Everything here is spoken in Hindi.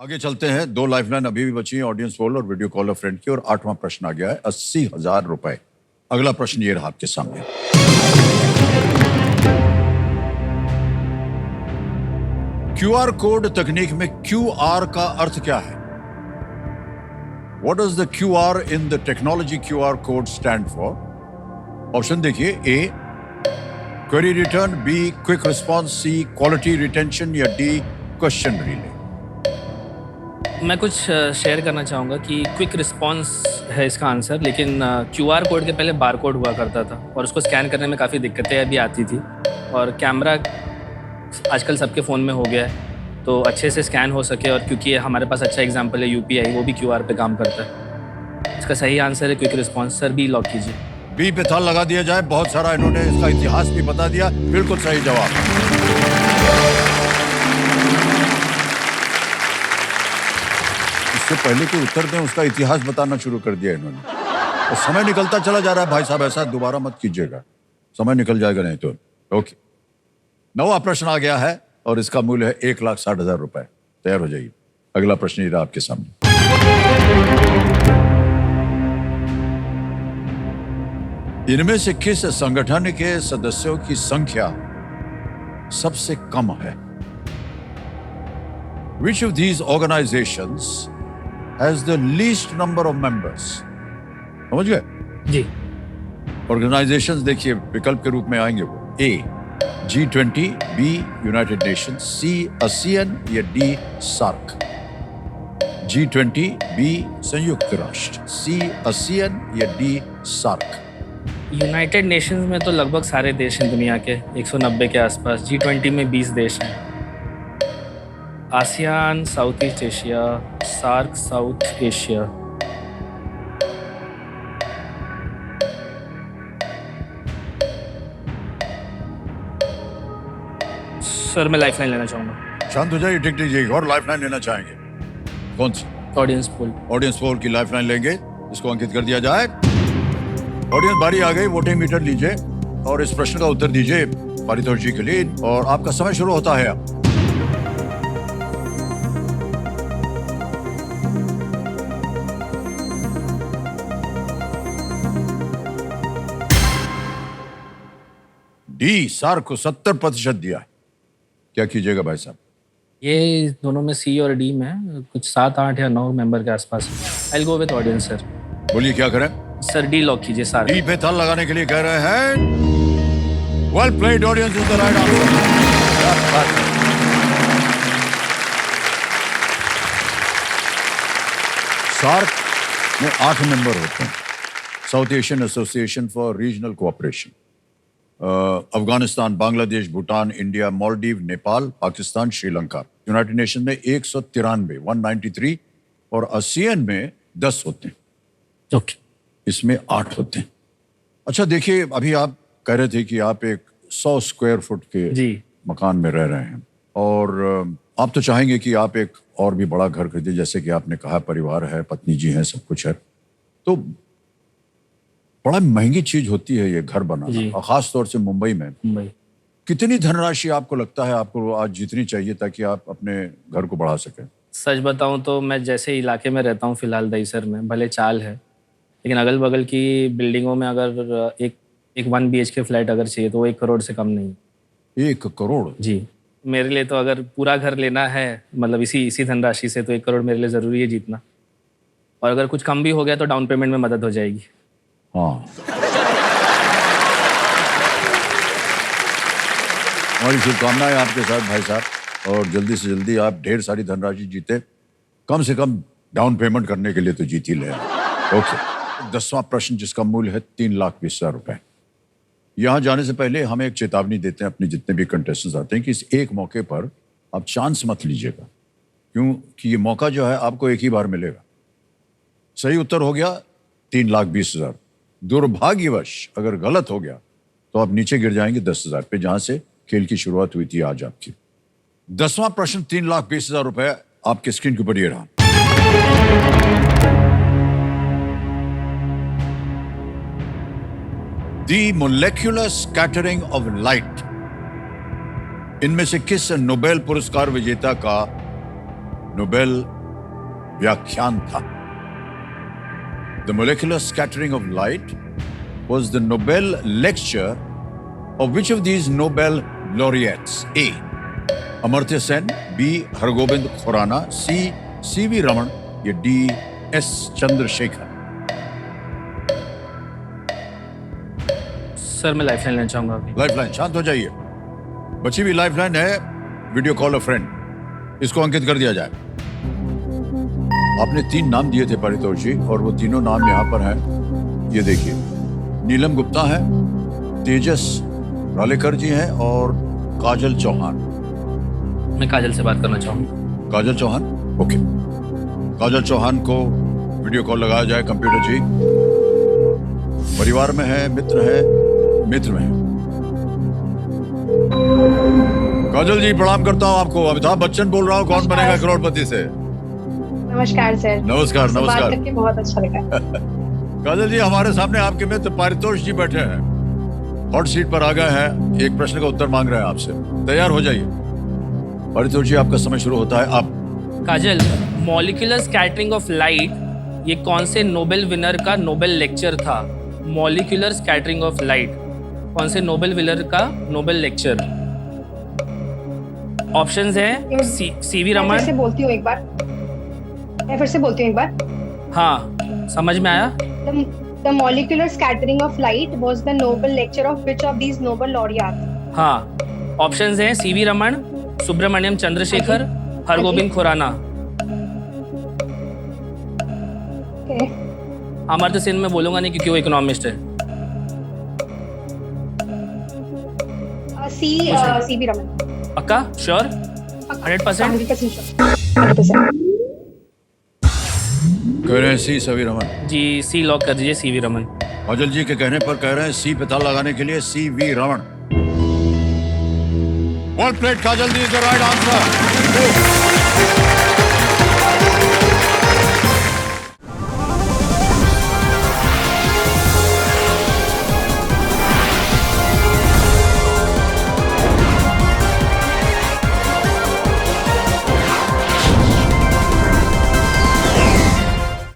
आगे चलते हैं। 2 लाइफलाइन अभी भी बची हैं, ऑडियंस पोल और वीडियो कॉल ऑफ फ्रेंड की। और 8वां प्रश्न आ गया है 80,000 रुपए। अगला प्रश्न ये रहा आपके सामने। क्यूआर कोड तकनीक में क्यूआर का अर्थ क्या है? What does the QR in the technology QR code stand for? Option देखिए। A query return, B quick response, C quality retention या D क्वेश्चन रिले। मैं कुछ शेयर करना चाहूँगा कि क्विक रिस्पॉन्स है इसका आंसर, लेकिन क्यूआर कोड के पहले बार कोड हुआ करता था और उसको स्कैन करने में काफ़ी दिक्कतें भी आती थी। और कैमरा आजकल सबके फ़ोन में हो गया है तो अच्छे से स्कैन हो सके, और क्योंकि हमारे पास अच्छा एग्जांपल है यूपीआई, वो भी क्यूआर पे काम करता है। इसका सही आंसर है quick response. Sir B lock कीजिए। बी पे ताल लगा दिया जाए। बहुत सारा इन्होंने इसका इतिहास भी बता दिया। बिल्कुल सही जवाब। इससे पहले कि उत्तर दें उसका इतिहास बताना शुरू कर दिया इन्होंने। तो समय निकलता चला जा रहा है भाई साहब, ऐसा दोबारा मत कीजिएगा, समय निकल जाएगा नहीं तो। ओके, 9वां प्रश्न आ गया है और इसका मूल्य है 1,60,000 रुपए। तैयार हो जाइए। अगला प्रश्न ये रहा आपके सामने। इनमें से किस संगठन के सदस्यों की संख्या सबसे कम है? Which of these organizations has the least number of members? समझ गए? जी। ऑर्गेनाइजेशंस देखिए विकल्प के रूप में आएंगे वो। A G20, B United Nations, C ASEAN या D SAARC। G20, B संयुक्त राष्ट्र, C ASEAN या D SAARC। यूनाइटेड नेशंस में तो लगभग सारे देश हैं दुनिया के, 190 के आसपास। G20 में 20 देश हैं। ASEAN South East Asia, SAARC South Asia. Sir मैं लाइफलाइन लेना चाहूँगा। शांत हो जाइए, टिक लीजिएगा। और लाइफलाइन लेना चाहेंगे? कौन सी? Audience poll. ऑडियंस पोल की लाइफलाइन लेंगे। इसको अंकित कर दिया जाए। ऑडियंस बारी आ गई, वोटिंग मीटर लीजिए और इस प्रश्न का उत्तर दीजिए पारितोष जी के लिए। और आपका समय शुरू होता है अब। डी सार्क को 70% दिया है। क्या कीजिएगा भाई साहब? ये दोनों में सी और डी में कुछ 7, 8 या 9 मेंबर के आसपास। I will go with audience sir. बोलिए क्या करें? सर डी लॉक कीजिए। सार्क। डी पे ताल लगाने के लिए कह रहे हैं। Well played, audience is the right answer. SAARC में 8 मेंबर होते हैं। South Asian Association for Regional Cooperation. Afghanistan, Bangladesh, Bhutan, India, Maldives, Nepal, Pakistan, Sri Lanka. United Nation में 193 और ASEAN में 10 होते हैं। ओके। इसमें 8 होते हैं। अच्छा देखिए, अभी आप कह रहे थे कि आप एक 100 स्क्वायर फुट के जी मकान में रह रहे हैं और आप तो चाहेंगे कि आप एक और भी बड़ा घर खरीदें, जैसे कि आपने कहा परिवार है, पत्नी जी हैं, सब कुछ है। तो बड़ा महंगी चीज होती है ये घर बनाना, और खास तौर से मुंबई में। कितनी धनराशि आपको लगता है आपको आज जीतनी चाहिए ताकि आप अपने घर को बढ़ा सकें? सच बताऊं तो मैं जैसे इलाके में रहता हूं फिलहाल दहीसर में, भले चाल है लेकिन अगल बगल की बिल्डिंगों में अगर एक 1 BHK फ्लैट अगर चाहिए तो वो 1 करोड़ से कम नहीं। 1 करोड़? जी। मेरे लिए तो अगर पूरा घर लेना है मतलब इसी धनराशि से, तो 1 करोड़ मेरे लिए ज़रूरी है जीतना। और अगर कुछ कम भी हो गया तो डाउन पेमेंट में मदद हो जाएगी। हाँ, हमारी शुभकामनाएं आपके साथ भाई साहब, और जल्दी से जल्दी आप ढेर सारी धनराशि जीते। कम से कम डाउन पेमेंट करने के लिए तो जीत ही ले। ओके, 10वां प्रश्न जिसका मूल्य है 3,20,000 रुपए। यहां जाने से पहले हम एक चेतावनी देते हैं अपने जितने भी कंटेस्टेंट्स आते हैं कि इस एक मौके पर आप चांस मत लीजिएगा, क्योंकि ये मौका जो है आपको एक ही बार मिलेगा। सही उत्तर हो गया 3,20,000। दुर्भाग्यवश अगर गलत हो गया तो आप नीचे गिर जाएंगे 10,000 पे, जहां से खेल की शुरुआत हुई थी आज आपकी। 10वां प्रश्न 3,20,000 रुपए आपके स्क्रीन के ऊपर ये रहा। दी मोलेक्युलर स्कैटरिंग ऑफ लाइट, इनमें से किस नोबेल पुरस्कार विजेता का नोबेल व्याख्यान था? The molecular scattering of light was the Nobel lecture of which of these Nobel laureates? A. Amartya Sen, B. Hargobind Khorana, C. C.V. Raman, या D. S. चंद्रशेखर? सर मैं लाइफलाइन लेना चाहूंगा अभी। लाइफलाइन, शांत हो जाइए। बची हुई लाइफलाइन है वीडियो कॉल अ फ्रेंड, इसको अंकित कर दिया जाए। आपने 3 नाम दिए थे पारितोष जी, और वो तीनों नाम यहाँ पर हैं। ये देखिए, नीलम गुप्ता है, तेजस रालेकर जी हैं, और काजल चौहान। मैं काजल से बात करना चाहूंगा। काजल चौहान, ओके। काजल चौहान को वीडियो कॉल लगाया जाए कंप्यूटर जी। परिवार में है, मित्र है, मित्र में है। काजल जी प्रणाम करता हूँ आपको। अमिताभ बच्चन बोल रहा हूँ, कौन बनेगा करोड़पति से। नमस्कार सर। नमस्कार आपसे नमस्कार। बात करके बहुत अच्छा लगा। काजल जी, हमारे सामने आपके मित्र पारितोष जी बैठे हैं, हॉट सीट पर आ गए हैं, एक प्रश्न का उत्तर मांग रहे हैं आपसे। तैयार हो जाइए। पारितोष जी, आपका समय शुरू होता है अब। काजल, मॉलिक्यूलर स्कैटरिंग ऑफ लाइट ये कौन से नोबेल विनर का नोबेल लेक्चर था? मॉलिक्यूलर स्कैटरिंग ऑफ लाइट कौन से नोबेल विनर का नोबेल लेक्चर? ऑप्शंस है सीवी मैं रमन। फिर से बोलती हूँ एक बार। हाँ, समझ में आया? The molecular scattering of light was the Nobel lecture of which of these Nobel laureates? हाँ, ऑप्शंस हैं सीवी रमन, सुब्रमण्यम चंद्रशेखर, हरगोविंद खुराना। Okay. अमर्त्य सेन में बोलूंगा नहीं क्योंकि वो इकोनॉमिस्ट है। C.V. रमन। पक्का? श्योर? 100%? 100% sure. 100%। कह रहे हैं सी सवी रमन। जी, सी लॉक कर दीजिए, सीवी रमन। काजल जी के कहने पर कह रहे हैं सी पे ताला लगाने के लिए C.V. Raman. Well played, Kajal ji, is the right answer.